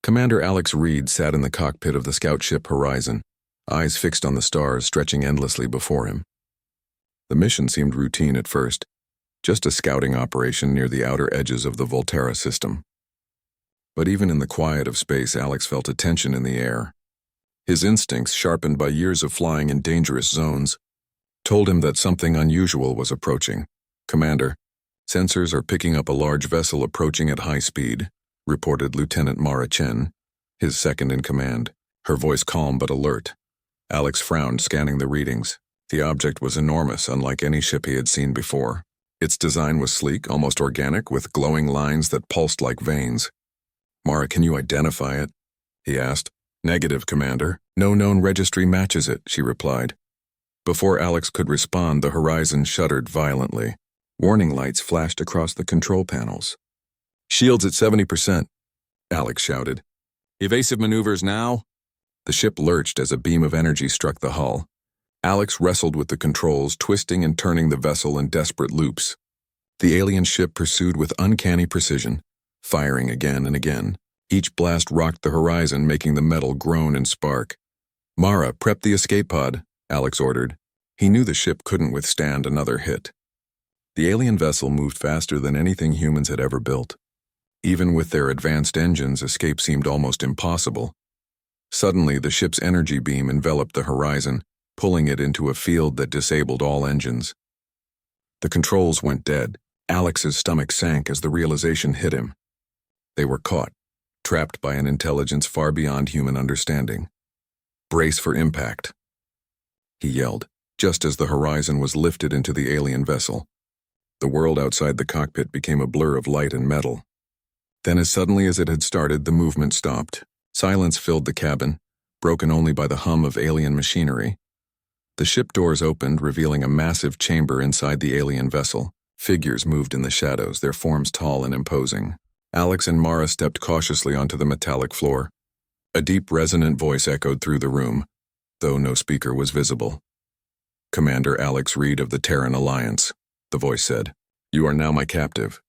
Commander Alex Reed sat in the cockpit of the scout ship Horizon, eyes fixed on the stars stretching endlessly before him. The mission seemed routine at first, just a scouting operation near the outer edges of the Volterra system. But even in the quiet of space, Alex felt a tension in the air. His instincts, sharpened by years of flying in dangerous zones, told him that something unusual was approaching. "Commander, sensors are picking up a large vessel approaching at high speed," reported Lieutenant Mara Chen, his second in command, her voice calm but alert. Alex frowned, scanning the readings. The object was enormous, unlike any ship he had seen before. Its design was sleek, almost organic, with glowing lines that pulsed like veins. "Mara, can you identify it?" he asked. "Negative, Commander. No known registry matches it," she replied. Before Alex could respond, the Horizon shuddered violently. Warning lights flashed across the control panels. "Shields at 70%, Alex shouted. "Evasive maneuvers now." The ship lurched as a beam of energy struck the hull. Alex wrestled with the controls, twisting and turning the vessel in desperate loops. The alien ship pursued with uncanny precision, firing again and again. Each blast rocked the Horizon, making the metal groan and spark. "Mara, prep the escape pod," Alex ordered. He knew the ship couldn't withstand another hit. The alien vessel moved faster than anything humans had ever built. Even with their advanced engines, escape seemed almost impossible. Suddenly, the ship's energy beam enveloped the Horizon, pulling it into a field that disabled all engines. The controls went dead. Alex's stomach sank as the realization hit him. They were caught, trapped by an intelligence far beyond human understanding. "Brace for impact," he yelled, just as the Horizon was lifted into the alien vessel. The world outside the cockpit became a blur of light and metal. Then, as suddenly as it had started, the movement stopped. Silence filled the cabin, broken only by the hum of alien machinery. The ship doors opened, revealing a massive chamber inside the alien vessel. Figures moved in the shadows, their forms tall and imposing. Alex and Mara stepped cautiously onto the metallic floor. A deep, resonant voice echoed through the room, though no speaker was visible. "Commander Alex Reed of the Terran Alliance," the voice said. "You are now my captive."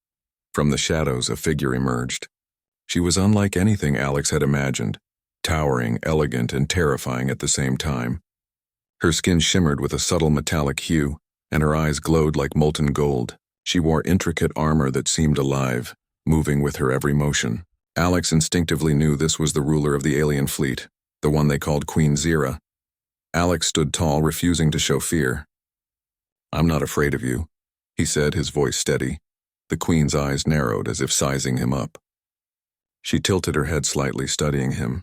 From the shadows, a figure emerged. She was unlike anything Alex had imagined, towering, elegant, and terrifying at the same time. Her skin shimmered with a subtle metallic hue, and her eyes glowed like molten gold. She wore intricate armor that seemed alive, moving with her every motion. Alex instinctively knew this was the ruler of the alien fleet, the one they called Queen Zira. Alex stood tall, refusing to show fear. "I'm not afraid of you," he said, his voice steady. The Queen's eyes narrowed as if sizing him up. She tilted her head slightly, studying him.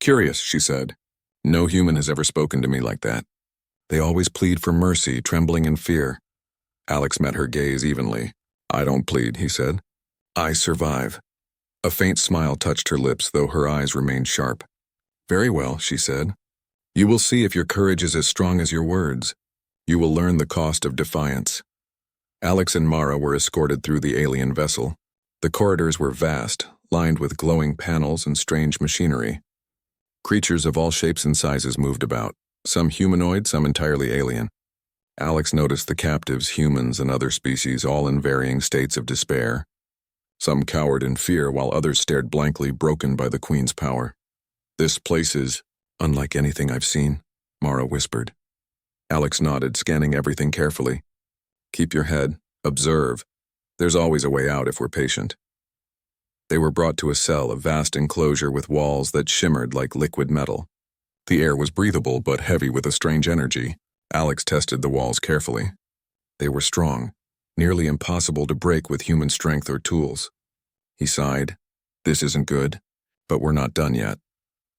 "Curious," she said. "No human has ever spoken to me like that. They always plead for mercy, trembling in fear." Alex met her gaze evenly. "I don't plead," he said. "I survive." A faint smile touched her lips, though her eyes remained sharp. "Very well," she said. "You will see if your courage is as strong as your words. You will learn the cost of defiance." Alex and Mara were escorted through the alien vessel. The corridors were vast, lined with glowing panels and strange machinery. Creatures of all shapes and sizes moved about, some humanoid, some entirely alien. Alex noticed the captives, humans and other species, all in varying states of despair. Some cowered in fear, while others stared blankly, broken by the Queen's power. "This place is unlike anything I've seen," Mara whispered. Alex nodded, scanning everything carefully. "Keep your head. Observe. There's always a way out if we're patient." They were brought to a cell, a vast enclosure with walls that shimmered like liquid metal. The air was breathable but heavy with a strange energy. Alex tested the walls carefully. They were strong, nearly impossible to break with human strength or tools. He sighed. "This isn't good, but we're not done yet."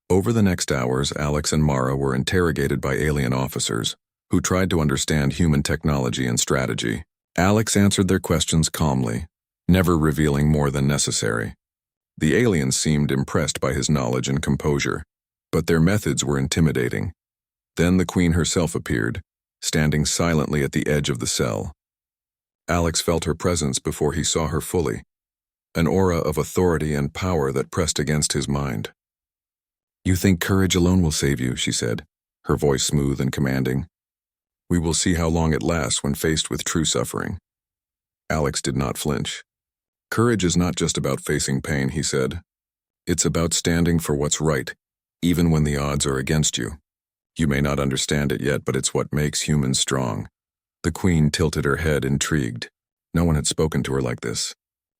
Over the next hours, Alex and Mara were interrogated by alien officers, who tried to understand human technology and strategy. Alex answered their questions calmly, never revealing more than necessary. The aliens seemed impressed by his knowledge and composure, but their methods were intimidating. Then the Queen herself appeared, standing silently at the edge of the cell. Alex felt her presence before he saw her fully, an aura of authority and power that pressed against his mind. "You think courage alone will save you," she said, her voice smooth and commanding. "We will see how long it lasts when faced with true suffering." Alex did not flinch. "Courage is not just about facing pain," he said. It's about standing for what's right, even when the odds are against you. You may not understand it yet, but it's what makes humans strong. The Queen tilted her head, intrigued. No one had spoken to her like this.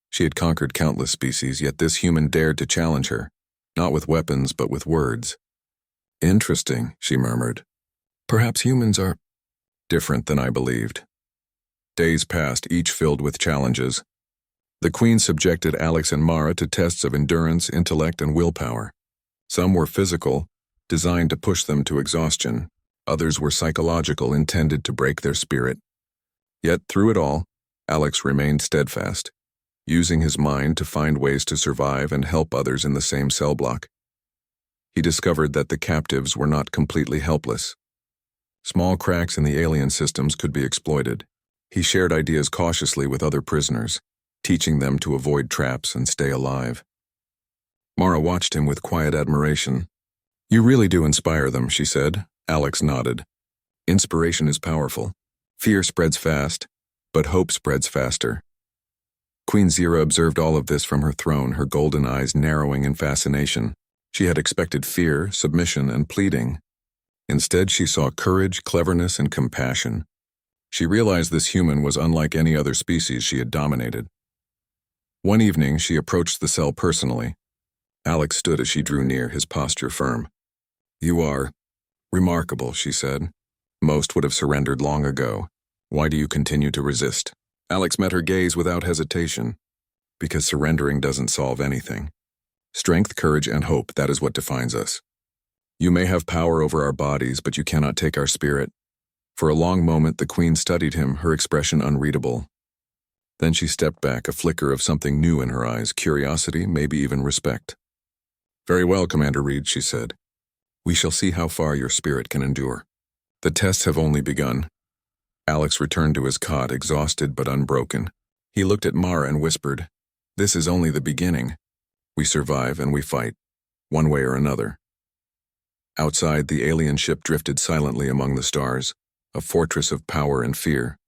She had conquered countless species, yet this human dared to challenge her, not with weapons, but with words. Interesting, she murmured. Perhaps humans are different than I believed. Days passed, each filled with challenges. The Queen subjected Alex and Mara to tests of endurance, intellect, and willpower. Some were physical, designed to push them to exhaustion. Others were psychological, intended to break their spirit. Yet through it all, Alex remained steadfast, using his mind to find ways to survive and help others in the same cell block. He discovered that the captives were not completely helpless. Small cracks in the alien systems could be exploited. He shared ideas cautiously with other prisoners, teaching them to avoid traps and stay alive. Mara watched him with quiet admiration. You really do inspire them, she said. Alex nodded. Inspiration is powerful. Fear spreads fast, but hope spreads faster. Queen Zira observed all of this from her throne, her golden eyes narrowing in fascination. She had expected fear, submission, and pleading. Instead, she saw courage, cleverness, and compassion. She realized this human was unlike any other species she had dominated. One evening, she approached the cell personally. Alex stood as she drew near, his posture firm. You are remarkable, she said. Most would have surrendered long ago. Why do you continue to resist? Alex met her gaze without hesitation. Because surrendering doesn't solve anything. Strength, courage, and hope, that is what defines us. You may have power over our bodies, but you cannot take our spirit. For a long moment, the Queen studied him, her expression unreadable. Then she stepped back, a flicker of something new in her eyes, curiosity, maybe even respect. Very well, Commander Reed, she said. We shall see how far your spirit can endure. The tests have only begun. Alex returned to his cot, exhausted but unbroken. He looked at Mara and whispered, This is only the beginning. We survive and we fight, one way or another. Outside, the alien ship drifted silently among the stars, a fortress of power and fear.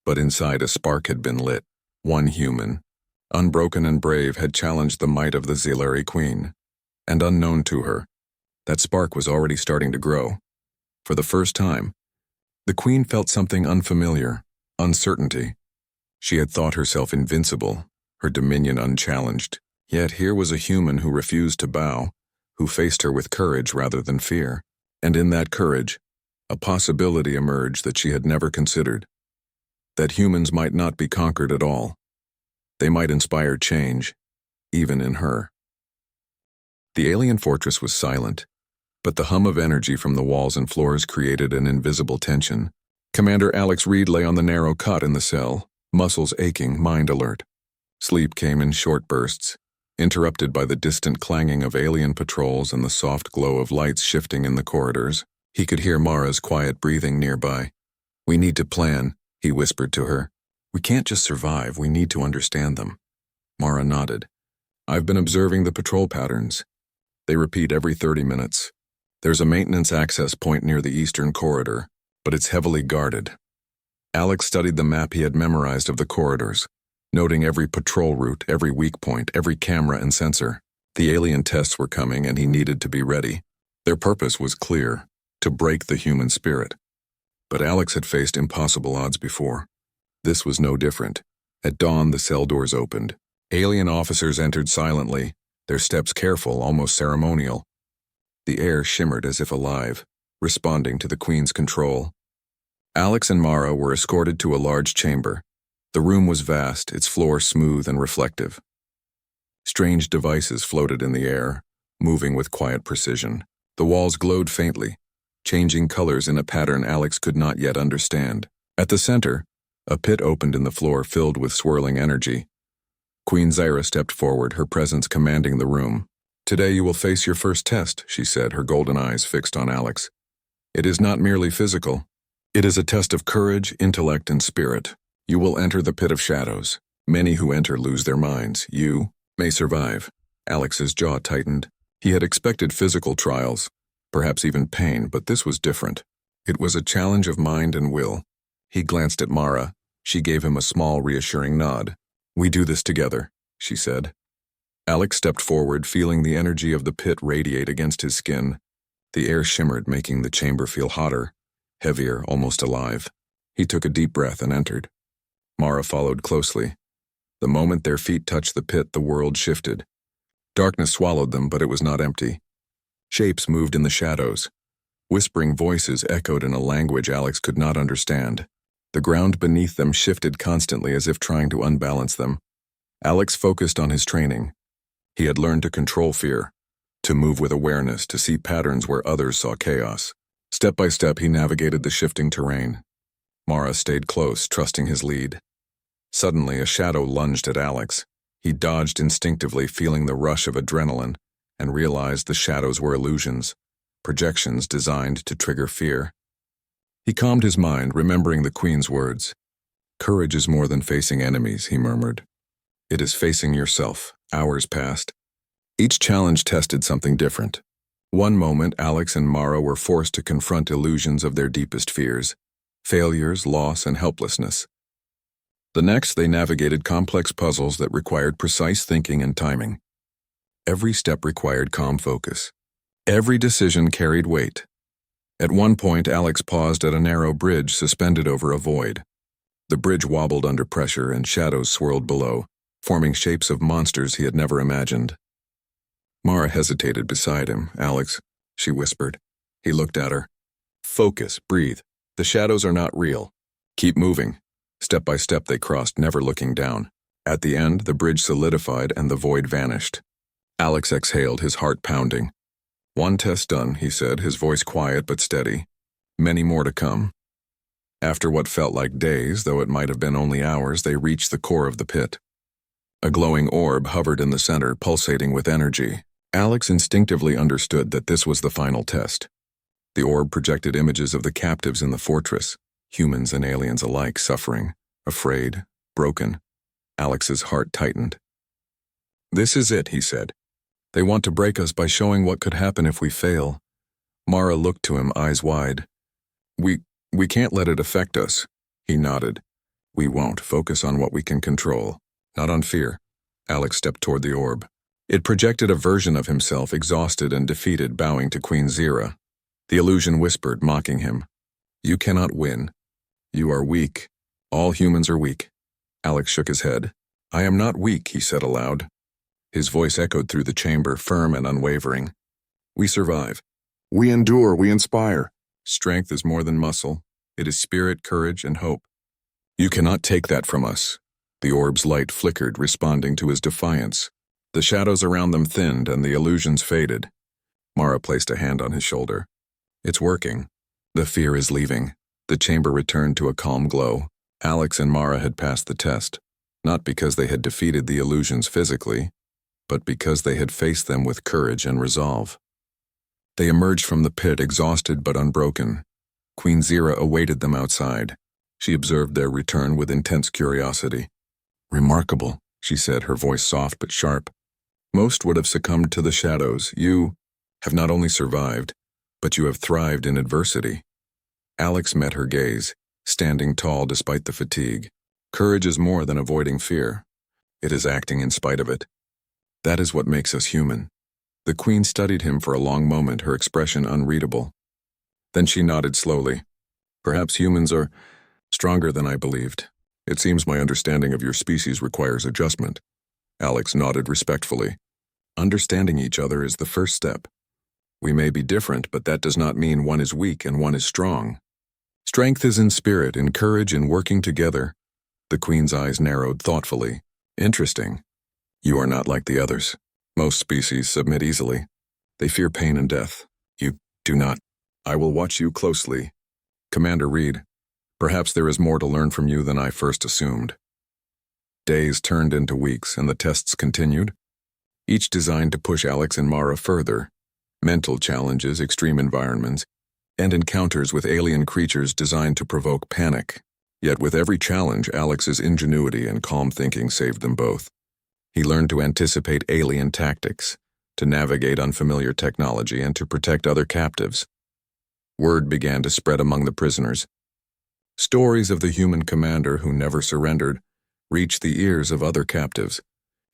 But inside, a spark had been lit. One human, unbroken and brave, had challenged the might of the Zilari Queen. And unknown to her, that spark was already starting to grow. For the first time, the Queen felt something unfamiliar, uncertainty. She had thought herself invincible, her dominion unchallenged. Yet here was a human who refused to bow, who faced her with courage rather than fear. And in that courage, a possibility emerged that she had never considered. That humans might not be conquered at all. They might inspire change, even in her. The alien fortress was silent, but the hum of energy from the walls and floors created an invisible tension. Commander Alex Reed lay on the narrow cot in the cell, muscles aching, mind alert. Sleep came in short bursts, interrupted by the distant clanging of alien patrols and the soft glow of lights shifting in the corridors. He could hear Mara's quiet breathing nearby. We need to plan, he whispered to her. We can't just survive, we need to understand them. Mara nodded. I've been observing the patrol patterns. They repeat every 30 minutes. There's a maintenance access point near the eastern corridor, but it's heavily guarded. Alex studied the map he had memorized of the corridors, noting every patrol route, every weak point, every camera and sensor. The alien tests were coming and he needed to be ready. Their purpose was clear, to break the human spirit. But Alex had faced impossible odds before. This was no different. At dawn, the cell doors opened. Alien officers entered silently, their steps careful, almost ceremonial. The air shimmered as if alive, responding to the Queen's control. Alex and Mara were escorted to a large chamber. The room was vast, its floor smooth and reflective. Strange devices floated in the air, moving with quiet precision. The walls glowed faintly, changing colors in a pattern Alex could not yet understand. At the center, a pit opened in the floor filled with swirling energy. Queen Zira stepped forward, her presence commanding the room. Today you will face your first test, she said, her golden eyes fixed on Alex. It is not merely physical. It is a test of courage, intellect, and spirit. You will enter the pit of shadows. Many who enter lose their minds. You may survive. Alex's jaw tightened. He had expected physical trials, perhaps even pain, but this was different. It was a challenge of mind and will. He glanced at Mara. She gave him a small, reassuring nod. We do this together, she said. Alex stepped forward, feeling the energy of the pit radiate against his skin. The air shimmered, making the chamber feel hotter, heavier, almost alive. He took a deep breath and entered. Mara followed closely. The moment their feet touched the pit, the world shifted. Darkness swallowed them, but it was not empty. Shapes moved in the shadows. Whispering voices echoed in a language Alex could not understand. The ground beneath them shifted constantly, as if trying to unbalance them. Alex focused on his training. He had learned to control fear, to move with awareness, to see patterns where others saw chaos. Step by step, he navigated the shifting terrain. Mara stayed close, trusting his lead. Suddenly, a shadow lunged at Alex. He dodged instinctively, feeling the rush of adrenaline, and realized the shadows were illusions, projections designed to trigger fear. He calmed his mind, remembering the Queen's words. "Courage is more than facing enemies," he murmured. "It is facing yourself." Hours passed. Each challenge tested something different. One moment, Alex and Mara were forced to confront illusions of their deepest fears, failures, loss, and helplessness. The next, they navigated complex puzzles that required precise thinking and timing. Every step required calm focus. Every decision carried weight. At one point, Alex paused at a narrow bridge suspended over a void. The bridge wobbled under pressure, and shadows swirled below, forming shapes of monsters he had never imagined. Mara hesitated beside him. "Alex," she whispered. He looked at her. "Focus, breathe. The shadows are not real. Keep moving." Step by step they crossed, never looking down. At the end, the bridge solidified and the void vanished. Alex exhaled, his heart pounding. "One test done," he said, his voice quiet but steady. "Many more to come." After what felt like days, though it might have been only hours, they reached the core of the pit. A glowing orb hovered in the center, pulsating with energy. Alex instinctively understood that this was the final test. The orb projected images of the captives in the fortress, humans and aliens alike, suffering, afraid, broken. Alex's heart tightened. "This is it," he said. "They want to break us by showing what could happen if we fail." Mara looked to him, eyes wide. We can't let it affect us." He nodded. "We won't. Focus on what we can control, not on fear." Alex stepped toward the orb. It projected a version of himself, exhausted and defeated, bowing to Queen Zira. The illusion whispered, mocking him. "You cannot win. You are weak. All humans are weak." Alex shook his head. "I am not weak," he said aloud. His voice echoed through the chamber, firm and unwavering. "We survive. We endure, we inspire. Strength is more than muscle. It is spirit, courage, and hope. You cannot take that from us." The orb's light flickered, responding to his defiance. The shadows around them thinned and the illusions faded. Mara placed a hand on his shoulder. "It's working. The fear is leaving." The chamber returned to a calm glow. Alex and Mara had passed the test, not because they had defeated the illusions physically, but because they had faced them with courage and resolve. They emerged from the pit, exhausted but unbroken. Queen Zira awaited them outside. She observed their return with intense curiosity. "Remarkable," she said, her voice soft but sharp. "Most would have succumbed to the shadows. You have not only survived, but you have thrived in adversity." Alex met her gaze, standing tall despite the fatigue. "Courage is more than avoiding fear. It is acting in spite of it. That is what makes us human." The Queen studied him for a long moment, her expression unreadable. Then she nodded slowly. "Perhaps humans are stronger than I believed. It seems my understanding of your species requires adjustment." Alex nodded respectfully. "Understanding each other is the first step. We may be different, but that does not mean one is weak and one is strong. Strength is in spirit, in courage, in working together." The Queen's eyes narrowed thoughtfully. "Interesting. You are not like the others. Most species submit easily. They fear pain and death. You do not. I will watch you closely. Commander Reed, perhaps there is more to learn from you than I first assumed." Days turned into weeks, and the tests continued, each designed to push Alex and Mara further. Mental challenges, extreme environments, and encounters with alien creatures designed to provoke panic. Yet with every challenge, Alex's ingenuity and calm thinking saved them both. He learned to anticipate alien tactics, to navigate unfamiliar technology, and to protect other captives. Word began to spread among the prisoners. Stories of the human commander who never surrendered reached the ears of other captives.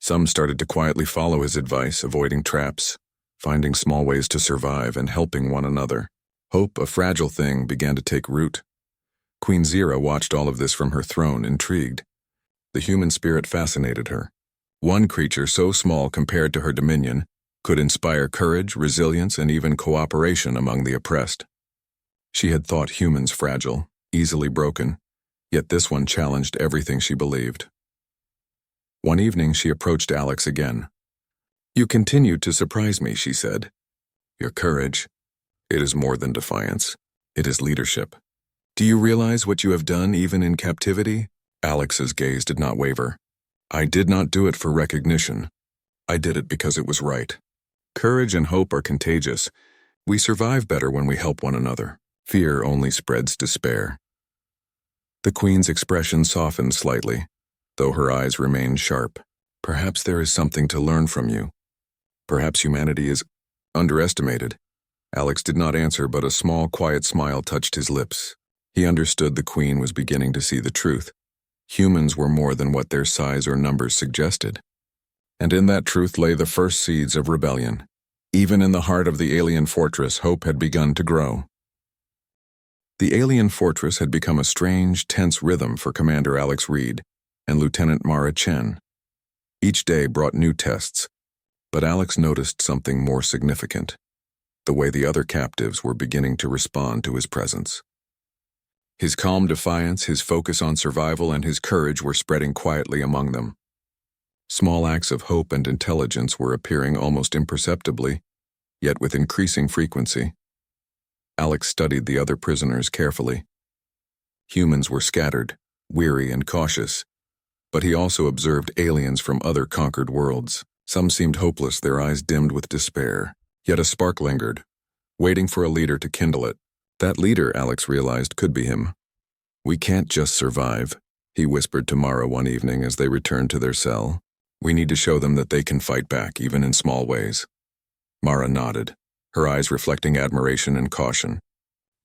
Some started to quietly follow his advice, avoiding traps, finding small ways to survive, and helping one another. Hope, a fragile thing, began to take root. Queen Zira watched all of this from her throne, intrigued. The human spirit fascinated her. One creature so small compared to her dominion could inspire courage, resilience, and even cooperation among the oppressed. She had thought humans fragile, easily broken, yet this one challenged everything she believed. One evening she approached Alex again. "You continue to surprise me," she said. "Your courage, it is more than defiance. It is leadership. Do you realize what you have done even in captivity?" Alex's gaze did not waver. "I did not do it for recognition. I did it because it was right. Courage and hope are contagious. We survive better when we help one another. Fear only spreads despair." The Queen's expression softened slightly, though her eyes remained sharp. "Perhaps there is something to learn from you. Perhaps humanity is underestimated." Alex did not answer, but a small, quiet smile touched his lips. He understood the Queen was beginning to see the truth. Humans were more than what their size or numbers suggested. And in that truth lay the first seeds of rebellion. Even in the heart of the alien fortress, hope had begun to grow. The alien fortress had become a strange, tense rhythm for Commander Alex Reed and Lieutenant Mara Chen. Each day brought new tests, but Alex noticed something more significant: the way the other captives were beginning to respond to his presence. His calm defiance, his focus on survival, and his courage were spreading quietly among them. Small acts of hope and intelligence were appearing almost imperceptibly, yet with increasing frequency. Alex studied the other prisoners carefully. Humans were scattered, weary and cautious, but he also observed aliens from other conquered worlds. Some seemed hopeless, their eyes dimmed with despair, yet a spark lingered, waiting for a leader to kindle it. That leader, Alex realized, could be him. "We can't just survive," he whispered to Mara one evening as they returned to their cell. "We need to show them that they can fight back, even in small ways." Mara nodded, her eyes reflecting admiration and caution.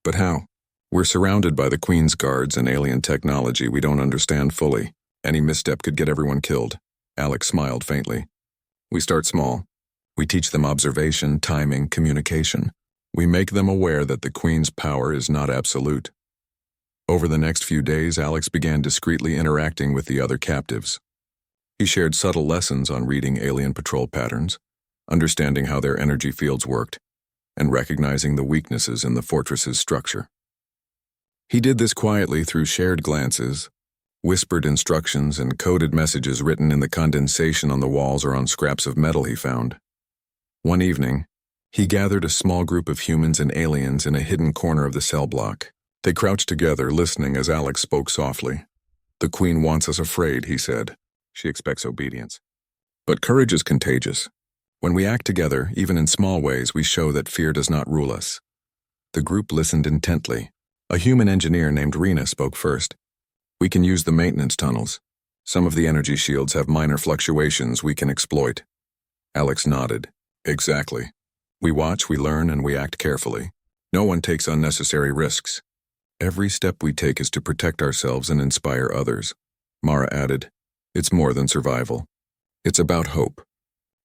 "But how? We're surrounded by the Queen's guards and alien technology we don't understand fully. Any misstep could get everyone killed." Alex smiled faintly. "We start small. We teach them observation, timing, communication. We make them aware that the Queen's power is not absolute." Over the next few days, Alex began discreetly interacting with the other captives. He shared subtle lessons on reading alien patrol patterns, understanding how their energy fields worked, and recognizing the weaknesses in the fortress's structure. He did this quietly through shared glances, whispered instructions, and coded messages written in the condensation on the walls or on scraps of metal he found. One evening, he gathered a small group of humans and aliens in a hidden corner of the cell block. They crouched together, listening as Alex spoke softly. "The Queen wants us afraid," he said. "She expects obedience. But courage is contagious. When we act together, even in small ways, we show that fear does not rule us." The group listened intently. A human engineer named Rena spoke first. "We can use the maintenance tunnels. Some of the energy shields have minor fluctuations we can exploit." Alex nodded. "Exactly. We watch, we learn, and we act carefully. No one takes unnecessary risks. Every step we take is to protect ourselves and inspire others." Mara added, "It's more than survival. It's about hope.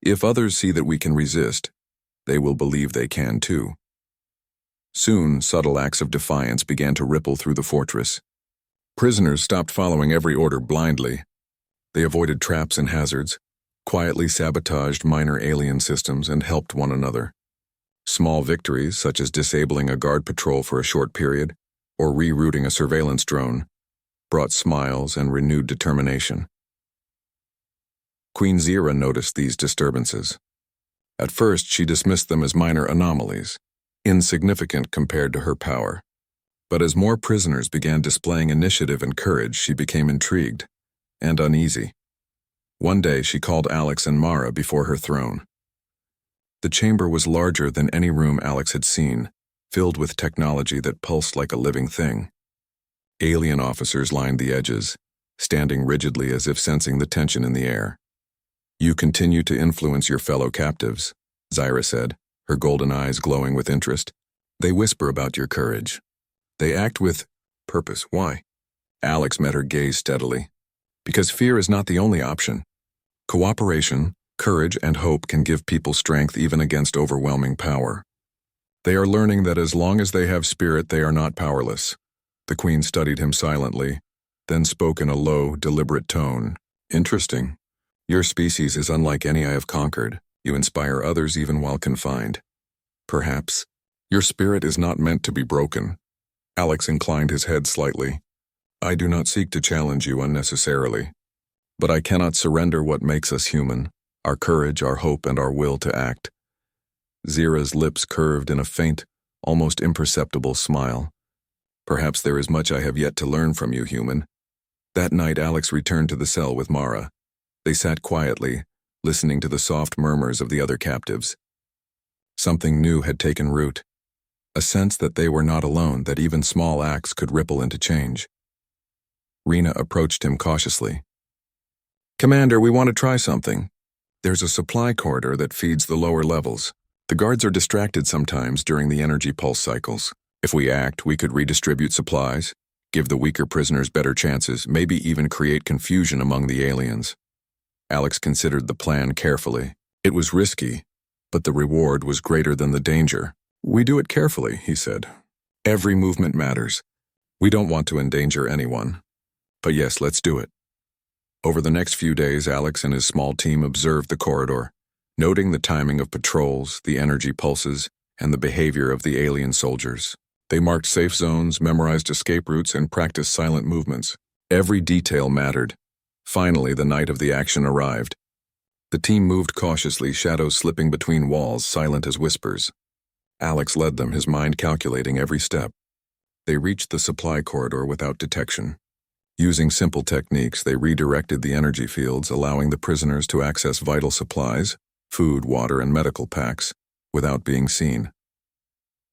If others see that we can resist, they will believe they can too." Soon, subtle acts of defiance began to ripple through the fortress. Prisoners stopped following every order blindly. They avoided traps and hazards, quietly sabotaged minor alien systems, and helped one another. Small victories, such as disabling a guard patrol for a short period or rerouting a surveillance drone, brought smiles and renewed determination. Queen Zira noticed these disturbances. At first, she dismissed them as minor anomalies, insignificant compared to her power. But as more prisoners began displaying initiative and courage, she became intrigued and uneasy. One day, she called Alex and Mara before her throne. The chamber was larger than any room Alex had seen, filled with technology that pulsed like a living thing. Alien officers lined the edges, standing rigidly as if sensing the tension in the air. "You continue to influence your fellow captives," Zira said, her golden eyes glowing with interest. "They whisper about your courage. They act with purpose. Why?" Alex met her gaze steadily. "Because fear is not the only option. Cooperation, courage, and hope can give people strength even against overwhelming power. They are learning that as long as they have spirit, they are not powerless. The Queen studied him silently, then spoke in a low, deliberate tone. Interesting. Your species is unlike any I have conquered. You inspire others even while confined. Perhaps. Your spirit is not meant to be broken. Alex inclined his head slightly. I do not seek to challenge you unnecessarily. But I cannot surrender what makes us human, our courage, our hope, and our will to act. Zira's lips curved in a faint, almost imperceptible smile. Perhaps there is much I have yet to learn from you, human. That night, Alex returned to the cell with Mara. They sat quietly, listening to the soft murmurs of the other captives. Something new had taken root. A sense that they were not alone, that even small acts could ripple into change. Rena approached him cautiously. Commander, we want to try something. There's a supply corridor that feeds the lower levels. The guards are distracted sometimes during the energy pulse cycles. If we act, we could redistribute supplies, give the weaker prisoners better chances, maybe even create confusion among the aliens. Alex considered the plan carefully. It was risky, but the reward was greater than the danger. We do it carefully, he said. Every movement matters. We don't want to endanger anyone. But yes, let's do it. Over the next few days, Alex and his small team observed the corridor, noting the timing of patrols, the energy pulses, and the behavior of the alien soldiers. They marked safe zones, memorized escape routes, and practiced silent movements. Every detail mattered. Finally, the night of the action arrived. The team moved cautiously, shadows slipping between walls, silent as whispers. Alex led them, his mind calculating every step. They reached the supply corridor without detection. Using simple techniques, they redirected the energy fields, allowing the prisoners to access vital supplies, food, water, and medical packs, without being seen.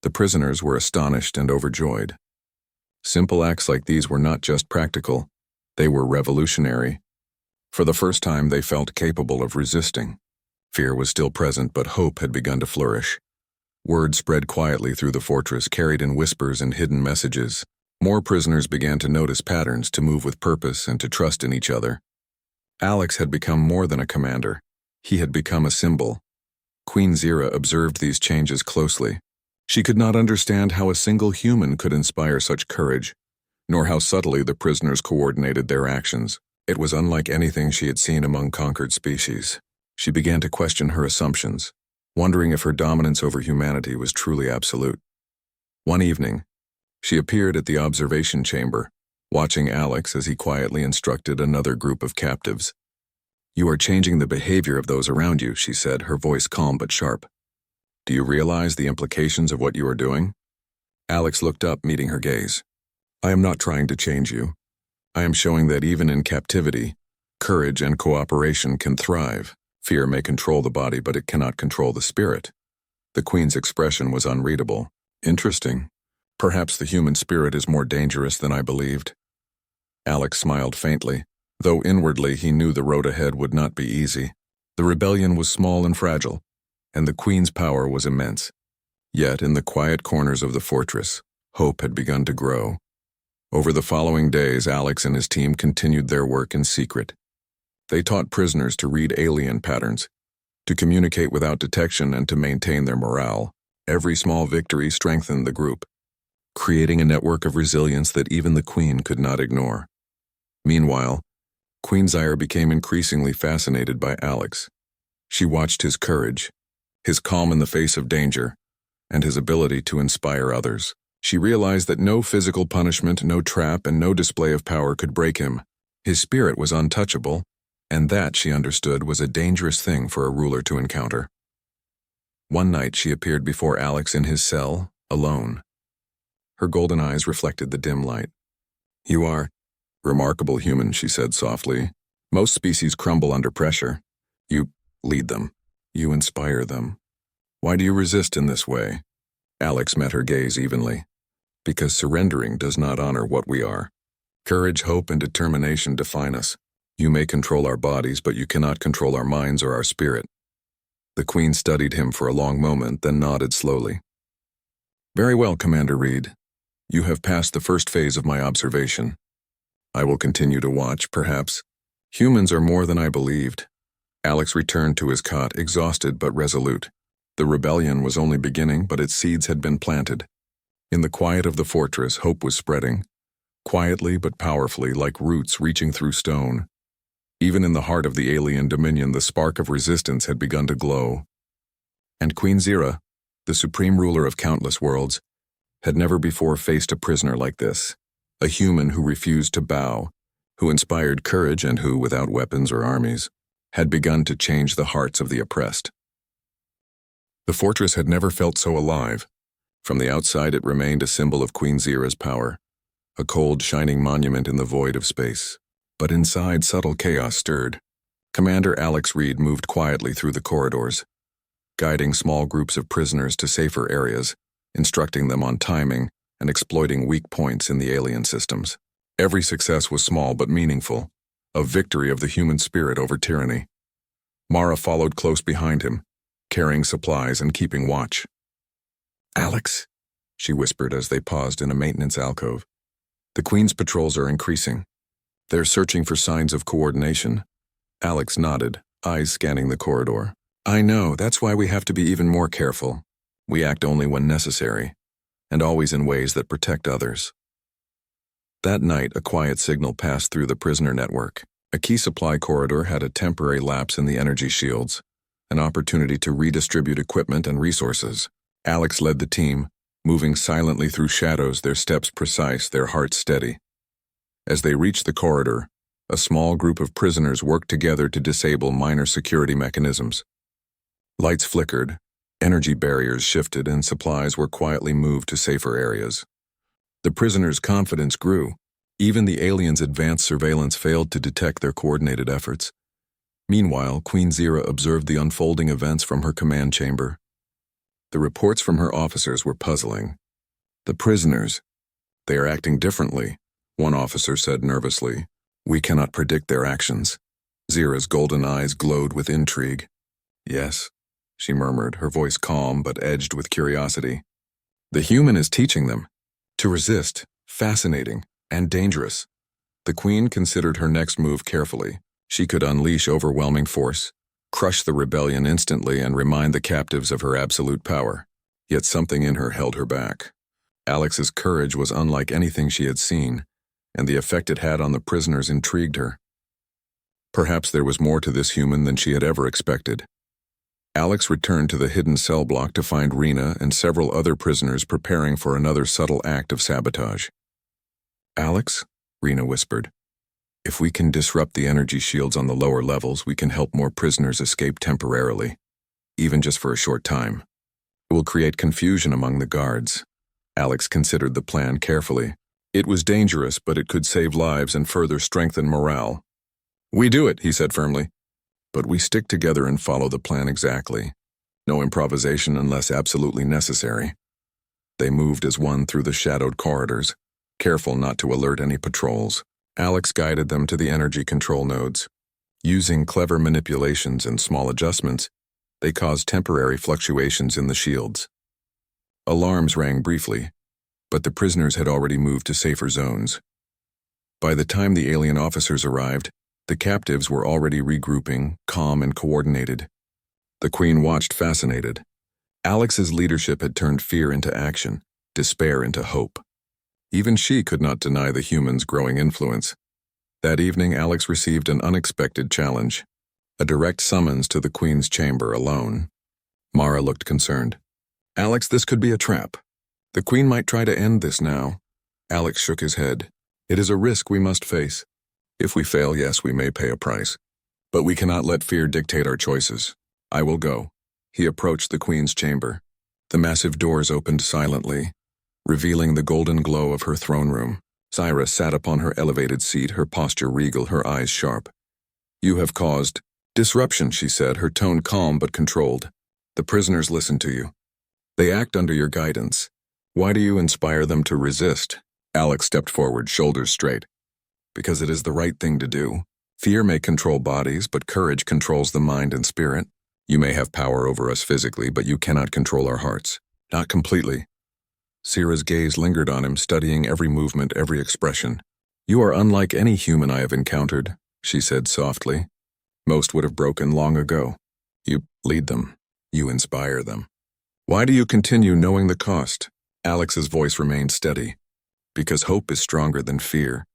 The prisoners were astonished and overjoyed. Simple acts like these were not just practical, they were revolutionary. For the first time, they felt capable of resisting. Fear was still present, but hope had begun to flourish. Word spread quietly through the fortress, carried in whispers and hidden messages. More prisoners began to notice patterns, to move with purpose, and to trust in each other. Alex had become more than a commander. He had become a symbol. Queen Zira observed these changes closely. She could not understand how a single human could inspire such courage, nor how subtly the prisoners coordinated their actions. It was unlike anything she had seen among conquered species. She began to question her assumptions, wondering if her dominance over humanity was truly absolute. One evening, she appeared at the observation chamber, watching Alex as he quietly instructed another group of captives. You are changing the behavior of those around you, she said, her voice calm but sharp. Do you realize the implications of what you are doing? Alex looked up, meeting her gaze. I am not trying to change you. I am showing that even in captivity, courage and cooperation can thrive. Fear may control the body, but it cannot control the spirit. The Queen's expression was unreadable. Interesting. Perhaps the human spirit is more dangerous than I believed. Alex smiled faintly, though inwardly he knew the road ahead would not be easy. The rebellion was small and fragile, and the Queen's power was immense. Yet, in the quiet corners of the fortress, hope had begun to grow. Over the following days, Alex and his team continued their work in secret. They taught prisoners to read alien patterns, to communicate without detection, and to maintain their morale. Every small victory strengthened the group, creating a network of resilience that even the Queen could not ignore. Meanwhile, Queen Zira became increasingly fascinated by Alex. She watched his courage, his calm in the face of danger, and his ability to inspire others. She realized that no physical punishment, no trap, and no display of power could break him. His spirit was untouchable, and that, she understood, was a dangerous thing for a ruler to encounter. One night she appeared before Alex in his cell, alone. Her golden eyes reflected the dim light. You are remarkable human, she said softly. Most species crumble under pressure. You lead them. You inspire them. Why do you resist in this way? Alex met her gaze evenly. Because surrendering does not honor what we are. Courage, hope, and determination define us. You may control our bodies, but you cannot control our minds or our spirit. The Queen studied him for a long moment, then nodded slowly. Very well, Commander Reed. You have passed the first phase of my observation. I will continue to watch, perhaps. Humans are more than I believed. Alex returned to his cot, exhausted but resolute. The rebellion was only beginning, but its seeds had been planted. In the quiet of the fortress, hope was spreading, quietly but powerfully, like roots reaching through stone. Even in the heart of the alien dominion, the spark of resistance had begun to glow. And Queen Zira, the supreme ruler of countless worlds, had never before faced a prisoner like this, a human who refused to bow, who inspired courage and who, without weapons or armies, had begun to change the hearts of the oppressed. The fortress had never felt so alive. From the outside, it remained a symbol of Queen Zira's power, a cold, shining monument in the void of space. But inside, subtle chaos stirred. Commander Alex Reed moved quietly through the corridors, guiding small groups of prisoners to safer areas, instructing them on timing and exploiting weak points in the alien systems. Every success was small but meaningful, a victory of the human spirit over tyranny. Mara followed close behind him, carrying supplies and keeping watch. "Alex," she whispered as they paused in a maintenance alcove. "The Queen's patrols are increasing. They're searching for signs of coordination." Alex nodded, eyes scanning the corridor. "I know, that's why we have to be even more careful. We act only when necessary, and always in ways that protect others." That night, a quiet signal passed through the prisoner network. A key supply corridor had a temporary lapse in the energy shields, an opportunity to redistribute equipment and resources. Alex led the team, moving silently through shadows, their steps precise, their hearts steady. As they reached the corridor, a small group of prisoners worked together to disable minor security mechanisms. Lights flickered, energy barriers shifted, and supplies were quietly moved to safer areas. The prisoners' confidence grew. Even the aliens' advanced surveillance failed to detect their coordinated efforts. Meanwhile, Queen Zira observed the unfolding events from her command chamber. The reports from her officers were puzzling. "The prisoners, they are acting differently," one officer said nervously. "We cannot predict their actions." Zira's golden eyes glowed with intrigue. "Yes," she murmured, her voice calm but edged with curiosity. "The human is teaching them to resist, fascinating, and dangerous." The Queen considered her next move carefully. She could unleash overwhelming force, crush the rebellion instantly, and remind the captives of her absolute power. Yet something in her held her back. Alex's courage was unlike anything she had seen, and the effect it had on the prisoners intrigued her. Perhaps there was more to this human than she had ever expected. Alex returned to the hidden cell block to find Rena and several other prisoners preparing for another subtle act of sabotage. "Alex," Rena whispered, "if we can disrupt the energy shields on the lower levels, we can help more prisoners escape temporarily, even just for a short time. It will create confusion among the guards." Alex considered the plan carefully. It was dangerous, but it could save lives and further strengthen morale. "We do it," he said firmly. "But we stick together and follow the plan exactly. No improvisation unless absolutely necessary." They moved as one through the shadowed corridors, careful not to alert any patrols. Alex guided them to the energy control nodes. Using clever manipulations and small adjustments, they caused temporary fluctuations in the shields. Alarms rang briefly, but the prisoners had already moved to safer zones. By the time the alien officers arrived, the captives were already regrouping, calm and coordinated. The Queen watched fascinated. Alex's leadership had turned fear into action, despair into hope. Even she could not deny the humans' growing influence. That evening, Alex received an unexpected challenge, a direct summons to the Queen's chamber alone. Mara looked concerned. "Alex, this could be a trap. The Queen might try to end this now." Alex shook his head. "It is a risk we must face. If we fail, yes, we may pay a price. But we cannot let fear dictate our choices. I will go." He approached the Queen's chamber. The massive doors opened silently, revealing the golden glow of her throne room. Zira sat upon her elevated seat, her posture regal, her eyes sharp. "You have caused disruption," she said, her tone calm but controlled. "The prisoners listen to you. They act under your guidance. Why do you inspire them to resist?" Alex stepped forward, shoulders straight. "Because it is the right thing to do. Fear may control bodies, but courage controls the mind and spirit. You may have power over us physically, but you cannot control our hearts. Not completely." Zira's gaze lingered on him, studying every movement, every expression. "You are unlike any human I have encountered," she said softly. Most would have broken long ago. You lead them. You inspire them. Why do you continue knowing the cost? Alex's voice remained steady. Because hope is stronger than fear.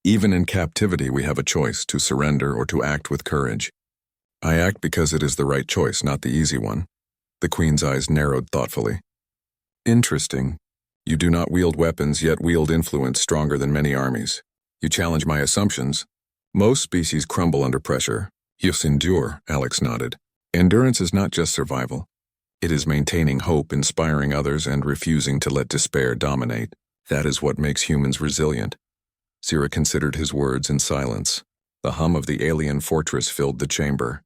Even in captivity, we have a choice to surrender or to act with courage. I act because it is the right choice, not the easy one. The Queen's eyes narrowed thoughtfully. Interesting. You do not wield weapons, yet wield influence stronger than many armies. You challenge my assumptions. Most species crumble under pressure. Yes, endure, Alex nodded. Endurance is not just survival. It is maintaining hope, inspiring others, and refusing to let despair dominate. That is what makes humans resilient. Zira considered his words in silence. The hum of the alien fortress filled the chamber.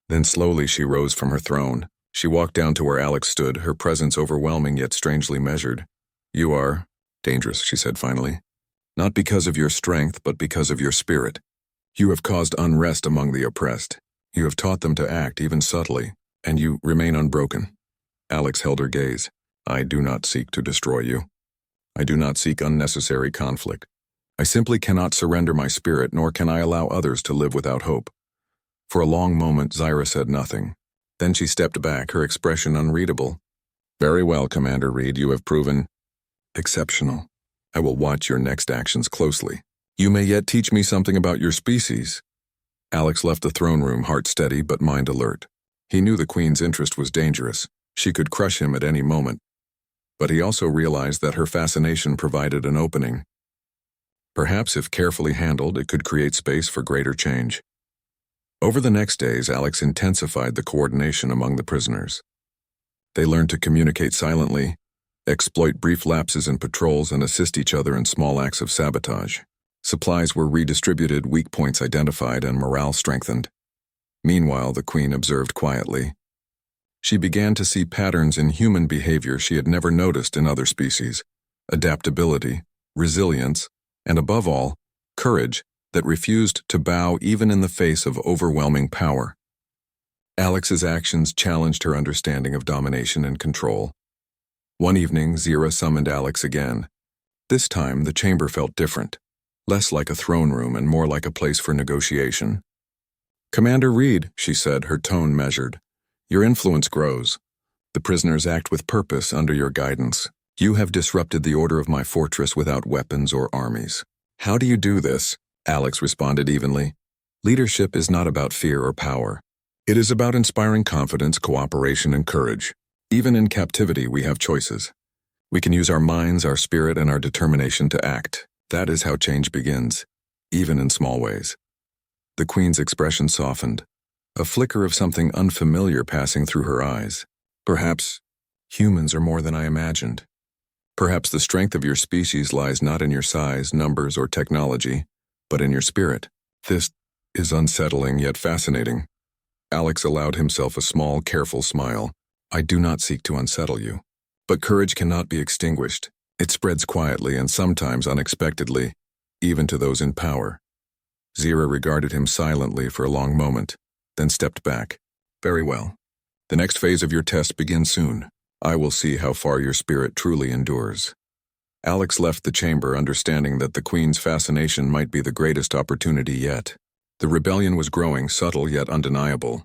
Then slowly she rose from her throne. She walked down to where Alex stood, her presence overwhelming yet strangely measured. You are dangerous, she said finally. Not because of your strength, but because of your spirit. You have caused unrest among the oppressed. You have taught them to act, even subtly, and you remain unbroken. Alex held her gaze. I do not seek to destroy you. I do not seek unnecessary conflict. I simply cannot surrender my spirit, nor can I allow others to live without hope. For a long moment, Zyra said nothing. Then she stepped back, her expression unreadable. Very well, Commander Reed, you have proven exceptional. I will watch your next actions closely. You may yet teach me something about your species. Alex left the throne room, heart steady but mind alert. He knew the Queen's interest was dangerous. She could crush him at any moment. But he also realized that her fascination provided an opening. Perhaps if carefully handled, it could create space for greater change. Over the next days, Alex intensified the coordination among the prisoners. They learned to communicate silently, exploit brief lapses in patrols, and assist each other in small acts of sabotage. Supplies were redistributed, weak points identified, and morale strengthened. Meanwhile, the Queen observed quietly. She began to see patterns in human behavior she had never noticed in other species: adaptability, resilience, and above all, courage that refused to bow even in the face of overwhelming power. Alex's actions challenged her understanding of domination and control. One evening, Zyra summoned Alex again. This time, the chamber felt different, less like a throne room and more like a place for negotiation. Commander Reed, she said, her tone measured. Your influence grows. The prisoners act with purpose under your guidance. You have disrupted the order of my fortress without weapons or armies. How do you do this? Alex responded evenly. Leadership is not about fear or power. It is about inspiring confidence, cooperation, and courage. Even in captivity, we have choices. We can use our minds, our spirit, and our determination to act. That is how change begins, even in small ways. The Queen's expression softened, a flicker of something unfamiliar passing through her eyes. Perhaps humans are more than I imagined. Perhaps the strength of your species lies not in your size, numbers, or technology, but in your spirit. This is unsettling yet fascinating. Alex allowed himself a small, careful smile. I do not seek to unsettle you. But courage cannot be extinguished. It spreads quietly and sometimes unexpectedly, even to those in power. Zyra regarded him silently for a long moment, then stepped back. Very well. The next phase of your test begins soon. I will see how far your spirit truly endures. Alex left the chamber, understanding that the Queen's fascination might be the greatest opportunity yet. The rebellion was growing, subtle yet undeniable.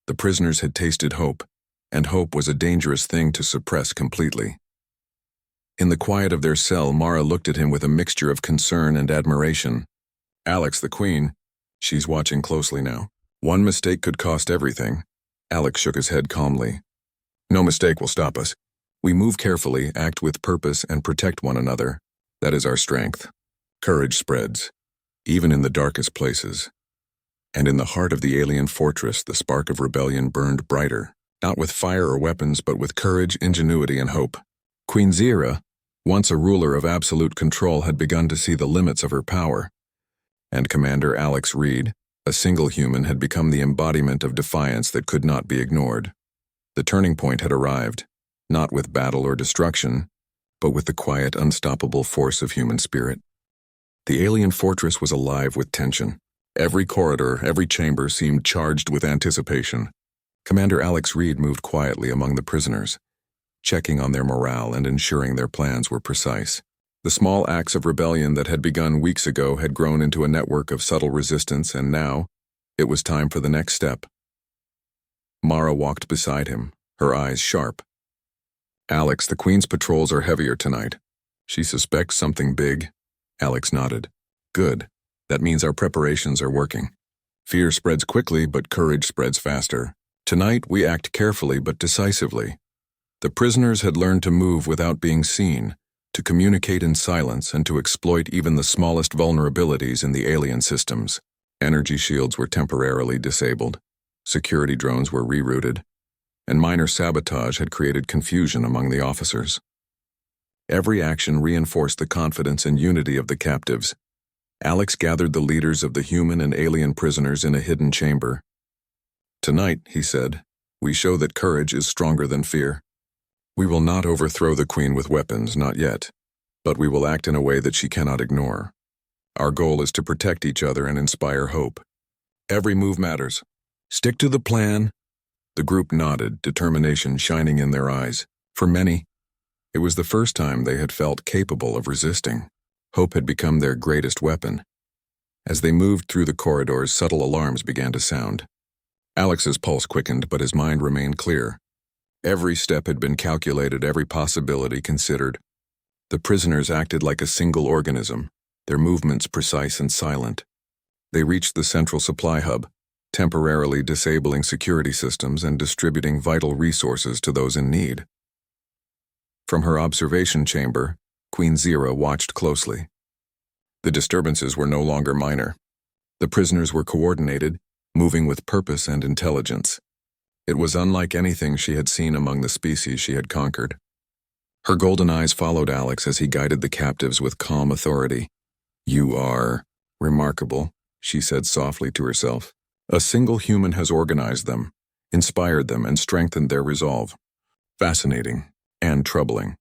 The prisoners had tasted hope, and hope was a dangerous thing to suppress completely. In the quiet of their cell, Mara looked at him with a mixture of concern and admiration. Alex, the Queen, she's watching closely now. One mistake could cost everything. Alex shook his head calmly. No mistake will stop us. We move carefully, act with purpose, and protect one another. That is our strength. Courage spreads, even in the darkest places. And in the heart of the alien fortress, the spark of rebellion burned brighter, not with fire or weapons, but with courage, ingenuity, and hope. Queen Zyra, once a ruler of absolute control, had begun to see the limits of her power. And Commander Alex Reed, a single human, had become the embodiment of defiance that could not be ignored. The turning point had arrived, not with battle or destruction, but with the quiet, unstoppable force of human spirit. The alien fortress was alive with tension. Every corridor, every chamber seemed charged with anticipation. Commander Alex Reed moved quietly among the prisoners, checking on their morale and ensuring their plans were precise. The small acts of rebellion that had begun weeks ago had grown into a network of subtle resistance, and now, It was time for the next step. Mara walked beside him, her eyes sharp. Alex, the Queen's patrols are heavier tonight. She suspects something big. Alex nodded. Good. That means our preparations are working. Fear spreads quickly, but courage spreads faster. Tonight, we act carefully but decisively. The prisoners had learned to move without being seen, to communicate in silence, and to exploit even the smallest vulnerabilities in the alien systems. Energy shields were temporarily disabled, security drones were rerouted, and minor sabotage had created confusion among the officers. Every action reinforced the confidence and unity of the captives. Alex gathered the leaders of the human and alien prisoners in a hidden chamber. Tonight, he said, we show that courage is stronger than fear. We will not overthrow the Queen with weapons, not yet, but we will act in a way that she cannot ignore. Our goal is to protect each other and inspire hope. Every move matters. Stick to the plan. The group nodded, determination shining in their eyes. For many, it was the first time they had felt capable of resisting. Hope had become their greatest weapon. As they moved through the corridors, subtle alarms began to sound. Alex's pulse quickened, but his mind remained clear. Every step had been calculated, every possibility considered. The prisoners acted like a single organism, their movements precise and silent. They reached the central supply hub, temporarily disabling security systems and distributing vital resources to those in need. From her observation chamber, Queen Zira watched closely. The disturbances were no longer minor. The prisoners were coordinated, moving with purpose and intelligence. It was unlike anything she had seen among the species she had conquered. Her golden eyes followed Alex as he guided the captives with calm authority. You are remarkable, she said softly to herself. A single human has organized them, inspired them, and strengthened their resolve. Fascinating and troubling.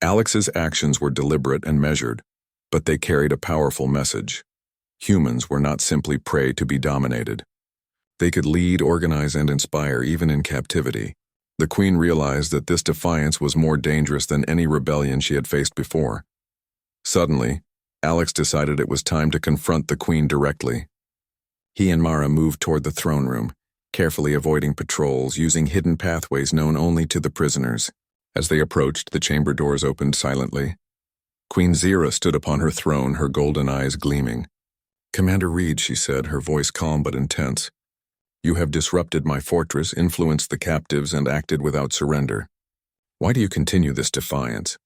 Alex's actions were deliberate and measured, but they carried a powerful message. Humans were not simply prey to be dominated. They could lead, organize, and inspire even in captivity. The Queen realized that this defiance was more dangerous than any rebellion she had faced before. Suddenly, Alex decided it was time to confront the Queen directly. He and Mara moved toward the throne room, carefully avoiding patrols, using hidden pathways known only to the prisoners. As they approached, the chamber doors opened silently. Queen Zira stood upon her throne, her golden eyes gleaming. Commander Reed, she said, her voice calm but intense. You have disrupted my fortress, influenced the captives, and acted without surrender. Why do you continue this defiance?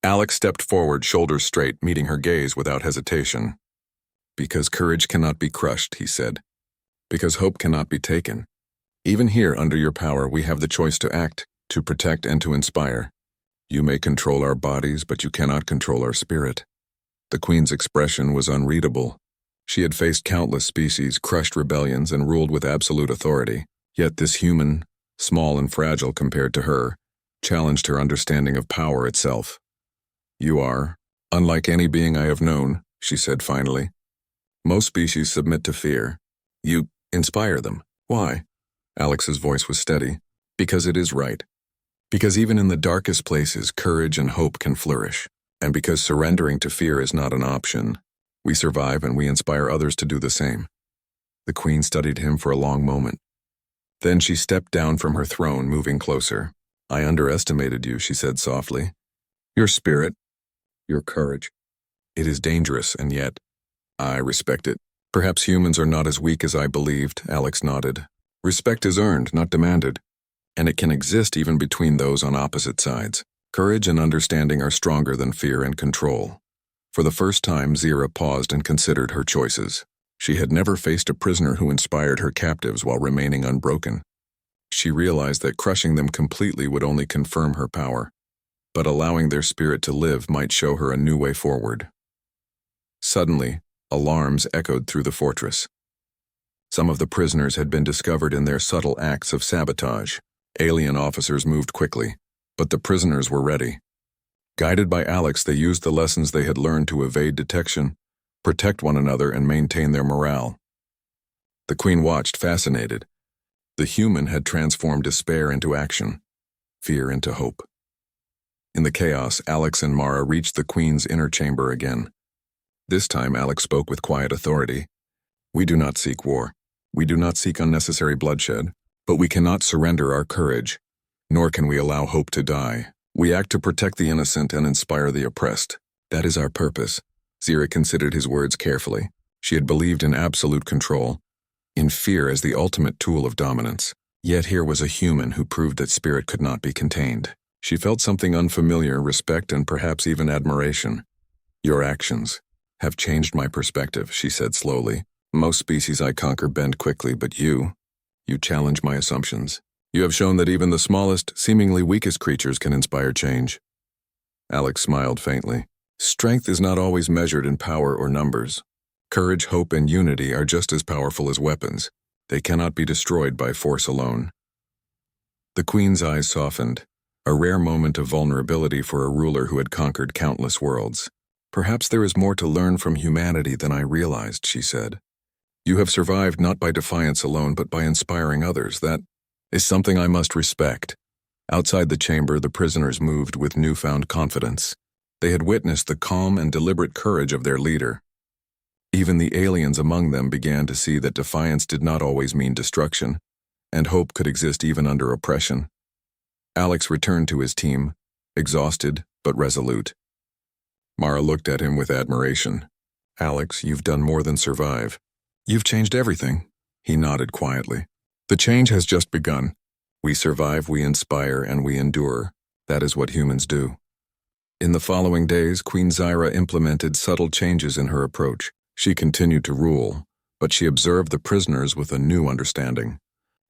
Alex stepped forward, shoulders straight, meeting her gaze without hesitation. Because courage cannot be crushed, he said. Because hope cannot be taken. Even here, under your power, we have the choice to act, to protect, and to inspire. You may control our bodies, but you cannot control our spirit. The Queen's expression was unreadable. She had faced countless species, crushed rebellions, and ruled with absolute authority. Yet this human, small and fragile compared to her, challenged her understanding of power itself. You are, unlike any being I have known, she said finally. Most species submit to fear. You inspire them. Why? Alex's voice was steady. Because it is right. Because even in the darkest places, courage and hope can flourish. And because surrendering to fear is not an option. We survive and we inspire others to do the same. The Queen studied him for a long moment. Then she stepped down from her throne, moving closer. I underestimated you, she said softly. Your spirit, your courage. It is dangerous, and yet, I respect it. Perhaps humans are not as weak as I believed, Alex nodded. Respect is earned, not demanded. And it can exist even between those on opposite sides. Courage and understanding are stronger than fear and control. For the first time, Zira paused and considered her choices. She had never faced a prisoner who inspired her captives while remaining unbroken. She realized that crushing them completely would only confirm her power, but allowing their spirit to live might show her a new way forward. Suddenly, alarms echoed through the fortress. Some of the prisoners had been discovered in their subtle acts of sabotage. Alien officers moved quickly, but the prisoners were ready. Guided by Alex, they used the lessons they had learned to evade detection, protect one another, and maintain their morale. The Queen watched, fascinated. The human had transformed despair into action, fear into hope. In the chaos, Alex and Mara reached the Queen's inner chamber again. This time, Alex spoke with quiet authority. We do not seek war. We do not seek unnecessary bloodshed, but we cannot surrender our courage, nor can we allow hope to die. We act to protect the innocent and inspire the oppressed. That is our purpose. Zira considered his words carefully. She had believed in absolute control, in fear as the ultimate tool of dominance. Yet here was a human who proved that spirit could not be contained. She felt something unfamiliar, respect and perhaps even admiration. Your actions have changed my perspective, she said slowly. Most species I conquer bend quickly, but you challenge my assumptions. You have shown that even the smallest, seemingly weakest creatures can inspire change. Alex smiled faintly. Strength is not always measured in power or numbers. Courage, hope, and unity are just as powerful as weapons. They cannot be destroyed by force alone. The Queen's eyes softened, a rare moment of vulnerability for a ruler who had conquered countless worlds. Perhaps there is more to learn from humanity than I realized, she said. You have survived not by defiance alone, but by inspiring others. That is something I must respect. Outside the chamber, the prisoners moved with newfound confidence. They had witnessed the calm and deliberate courage of their leader. Even the aliens among them began to see that defiance did not always mean destruction, and hope could exist even under oppression. Alex returned to his team, exhausted but resolute. Mara looked at him with admiration. Alex, you've done more than survive. You've changed everything. He nodded quietly. The change has just begun. We survive, we inspire, and we endure. That is what humans do. In the following days, Queen Zyra implemented subtle changes in her approach. She continued to rule, but she observed the prisoners with a new understanding.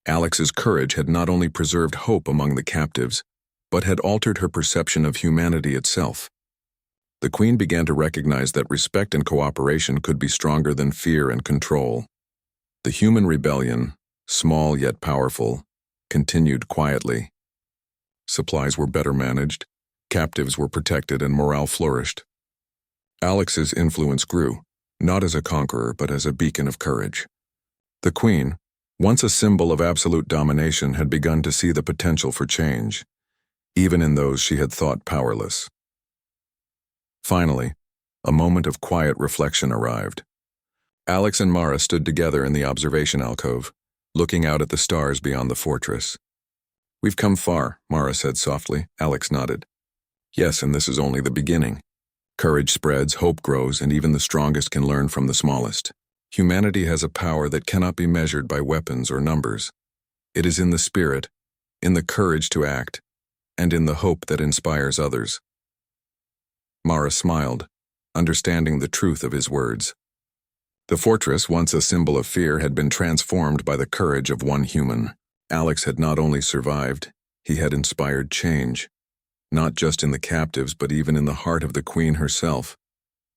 Alex's courage had not only preserved hope among the captives, but had altered her perception of humanity itself. The Queen began to recognize that respect and cooperation could be stronger than fear and control. The human rebellion, small yet powerful, continued quietly. Supplies were better managed, captives were protected, and morale flourished. Alex's influence grew, not as a conqueror but as a beacon of courage. The Queen, once a symbol of absolute domination, had begun to see the potential for change, even in those she had thought powerless. Finally, a moment of quiet reflection arrived. Alex and Mara stood together in the observation alcove, looking out at the stars beyond the fortress. We've come far, Mara said softly. Alex nodded. Yes, and this is only the beginning. Courage spreads, hope grows, and even the strongest can learn from the smallest. Humanity has a power that cannot be measured by weapons or numbers. It is in the spirit, in the courage to act, and in the hope that inspires others. Mara smiled, understanding the truth of his words. The fortress, once a symbol of fear, had been transformed by the courage of one human. Alex had not only survived, he had inspired change, not just in the captives but even in the heart of the Queen herself.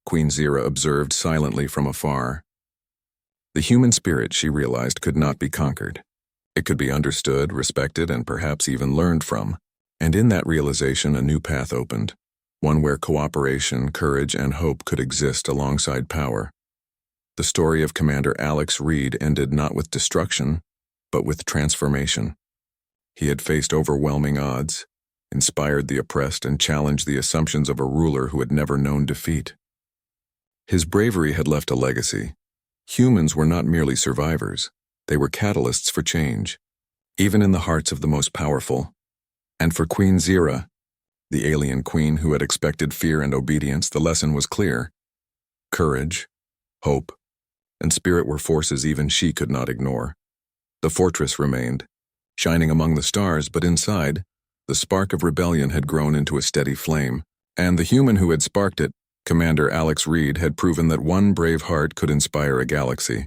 Queen Zyra observed silently from afar. The human spirit, she realized, could not be conquered. It could be understood, respected, and perhaps even learned from. And in that realization, a new path opened, one where cooperation, courage, and hope could exist alongside power. The story of Commander Alex Reed ended not with destruction, but with transformation. He had faced overwhelming odds, inspired the oppressed, and challenged the assumptions of a ruler who had never known defeat. His bravery had left a legacy. Humans were not merely survivors, they were catalysts for change, even in the hearts of the most powerful. And for Queen Zyra, the alien queen who had expected fear and obedience, the lesson was clear. Courage, hope, and spirit were forces even she could not ignore. The fortress remained, shining among the stars, but inside, the spark of rebellion had grown into a steady flame, and the human who had sparked it, Commander Alex Reed, had proven that one brave heart could inspire a galaxy.